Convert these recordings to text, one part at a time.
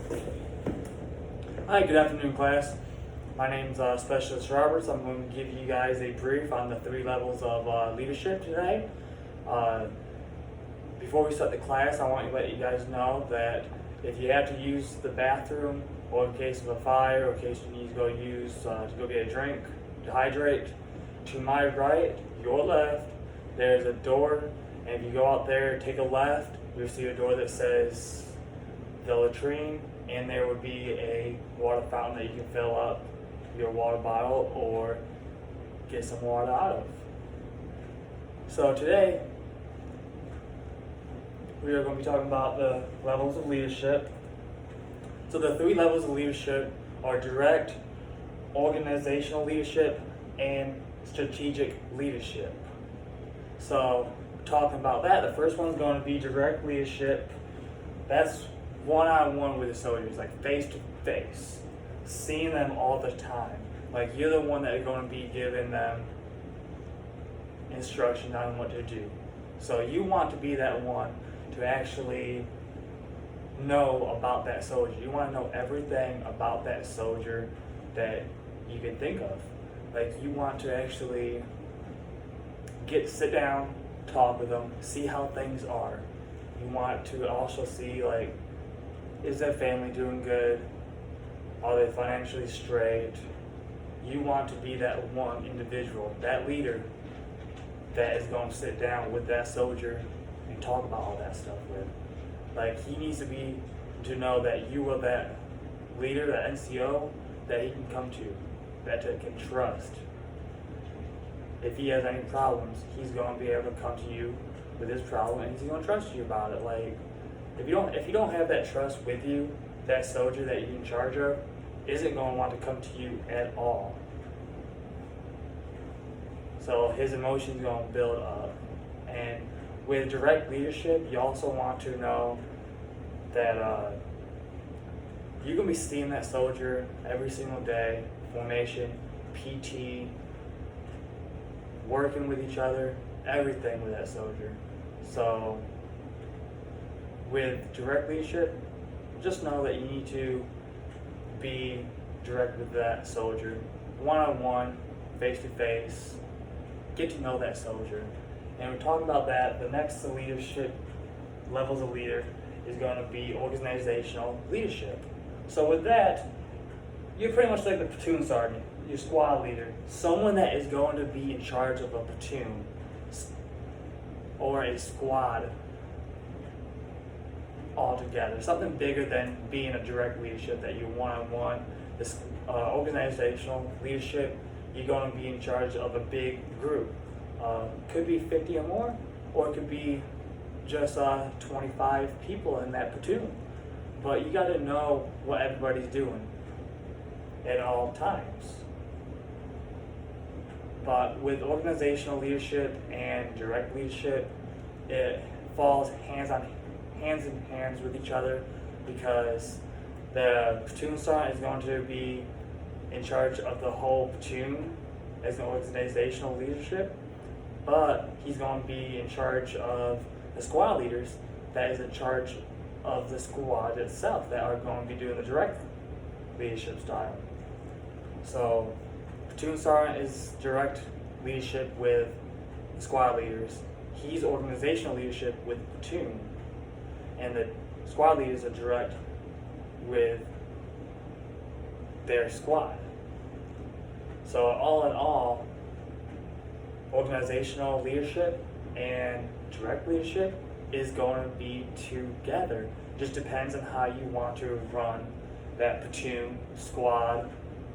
Hi, good afternoon, class. My name's Specialist Roberts. I'm going to give you guys a brief on the 3 levels of leadership today. Uh, Before we start the class, I want to let you guys know that if you have to use the bathroom, or in case of a fire, or in case you need to go get a drink, to hydrate, to my right, your left, there's a door, and if you go out there, take a left, you'll see a door that says the latrine, and there would be a water fountain that you can fill up your water bottle or get some water out of. So today, we are going to be talking about the levels of leadership. So the 3 levels of leadership are direct, organizational leadership, and strategic leadership. So talking about that, the first one's going to be direct leadership. That's one-on-one with the soldiers, like face-to-face, seeing them all the time. Like you're the one that is going to be giving them instruction on what to do. So you want to be that one to actually know about that soldier. You want to know everything about that soldier that you can think of. Like you want to actually sit down, talk with them, see how things are. You want to also see, like, is their family doing good? Are they financially straight? You want to be that one individual, that leader that is going to sit down with that soldier and talk about all that stuff with. Like he needs to know that you are that leader, that NCO that he can come to, that he can trust. If he has any problems, he's going to be able to come to you with his problem, and he's going to trust you about it. Like if you don't have that trust with you, that soldier that you're in charge of isn't going to want to come to you at all. So his emotions are going to build up. And with direct leadership, you also want to know that you're going to be seeing that soldier every single day, formation, PT, working with each other, everything with that soldier. So with direct leadership, just know that you need to be direct with that soldier, one-on-one, face-to-face, get to know that soldier. And we're talking about that. The next leadership levels of leader is going to be organizational leadership. So with that, you're pretty much like the platoon sergeant, your squad leader, someone that is going to be in charge of a platoon or a squad altogether. Something bigger than being a direct leadership that you're one-on-one. This organizational leadership, you're going to be in charge of a big group. Could be 50 or more, or it could be just 25 people in that platoon. But you got to know what everybody's doing at all times. But with organizational leadership and direct leadership, it falls hands in hands with each other, because the platoon sergeant is going to be in charge of the whole platoon as an organizational leadership, but he's going to be in charge of the squad leaders that is in charge of the squad itself that are going to be doing the direct leadership style. So platoon sergeant is direct leadership with squad leaders. He's organizational leadership with platoon, and the squad leaders are direct with their squad. So all in all, organizational leadership and direct leadership is going to be together. Just depends on how you want to run that platoon, squad,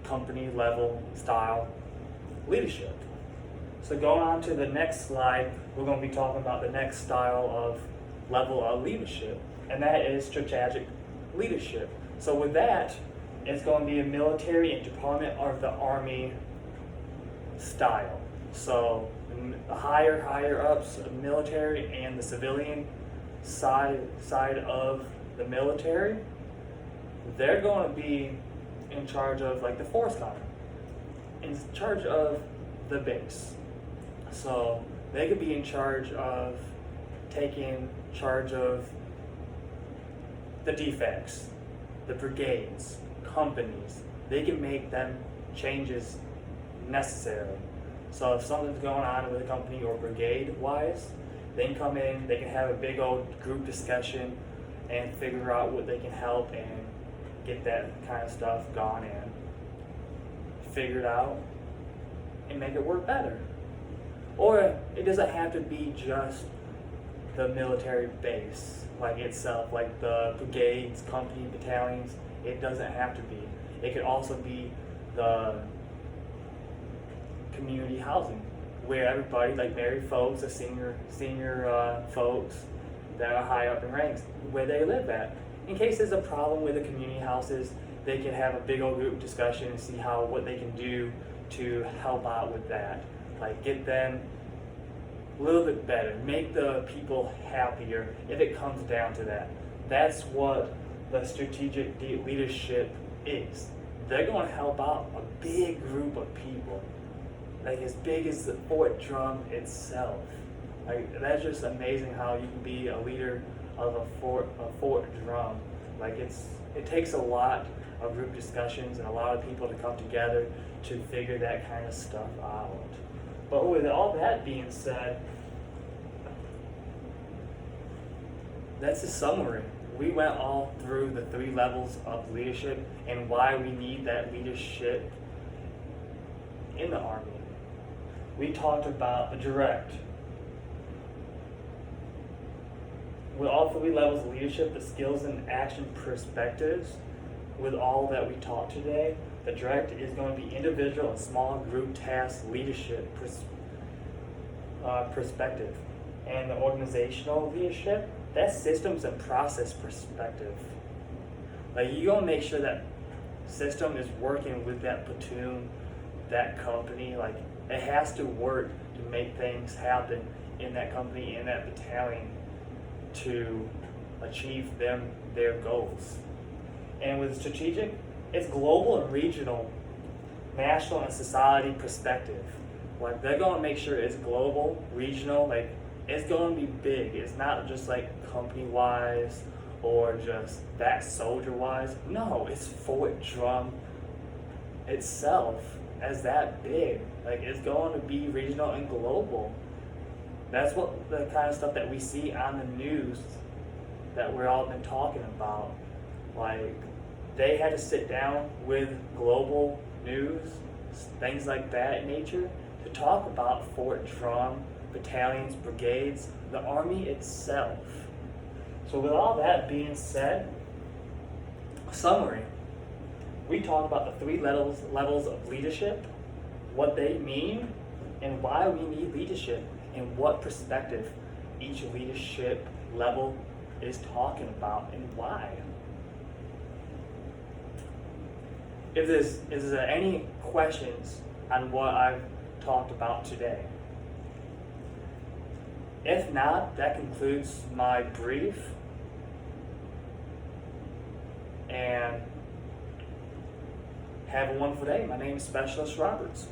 company level style leadership. So going on to the next slide, we're going to be talking about the next style of level of leadership, and that is strategic leadership. So with that, it's going to be a military and Department of the Army style. So the higher ups, the military and the civilian side of the military, they're going to be in charge of, like, the force commander, in charge of the base. So they could be in charge of taking charge of the defects, the brigades, companies, they can make them changes necessarily. So if something's going on with a company or brigade wise, they can come in, they can have a big old group discussion and figure out what they can help and get that kind of stuff gone in, figured out, and make it work better. Or it doesn't have to be just the military base like itself, like the brigades, company, battalions. It doesn't have to be. It could also be the community housing, where everybody, like married folks, the senior folks that are high up in ranks, where they live at. In case there's a problem with the community houses, they can have a big old group discussion and see what they can do to help out with that. Like get them a little bit better, make the people happier if it comes down to that. That's what the strategic leadership is. They're going to help out a big group of people, like as big as the Fort Drum itself. Like that's just amazing how you can be a leader of a Fort Drum. Like it takes a lot of group discussions and a lot of people to come together to figure that kind of stuff out. But with all that being said, that's a summary. We went all through the 3 levels of leadership and why we need that leadership in the Army. We talked about the direct. With all 3 levels of leadership, the skills and action perspectives, with all that we talked today, the direct is going to be individual and small group task leadership perspective. And the organizational leadership, that's systems and process perspective. Like you're gonna make sure that system is working with that platoon, that company. Like it has to work to make things happen in that company, in that battalion, to achieve their goals. And with strategic, it's global and regional, national and society perspective. Like they're gonna make sure it's global, regional, like it's gonna be big. It's not just like company wise or just that soldier wise. No, it's Fort Drum itself as that big. Like it's going to be regional and global. That's what the kind of stuff that we see on the news that we're all been talking about. Like they had to sit down with global news, things like that in nature, to talk about Fort Drum, battalions, brigades, the Army itself. So with all that being said, summary. We talked about the 3 levels of leadership, what they mean, and why we need leadership, and what perspective each leadership level is talking about and why. If there's any questions on what I've talked about today. If not, that concludes my brief. And have a wonderful day. My name is Specialist Roberts.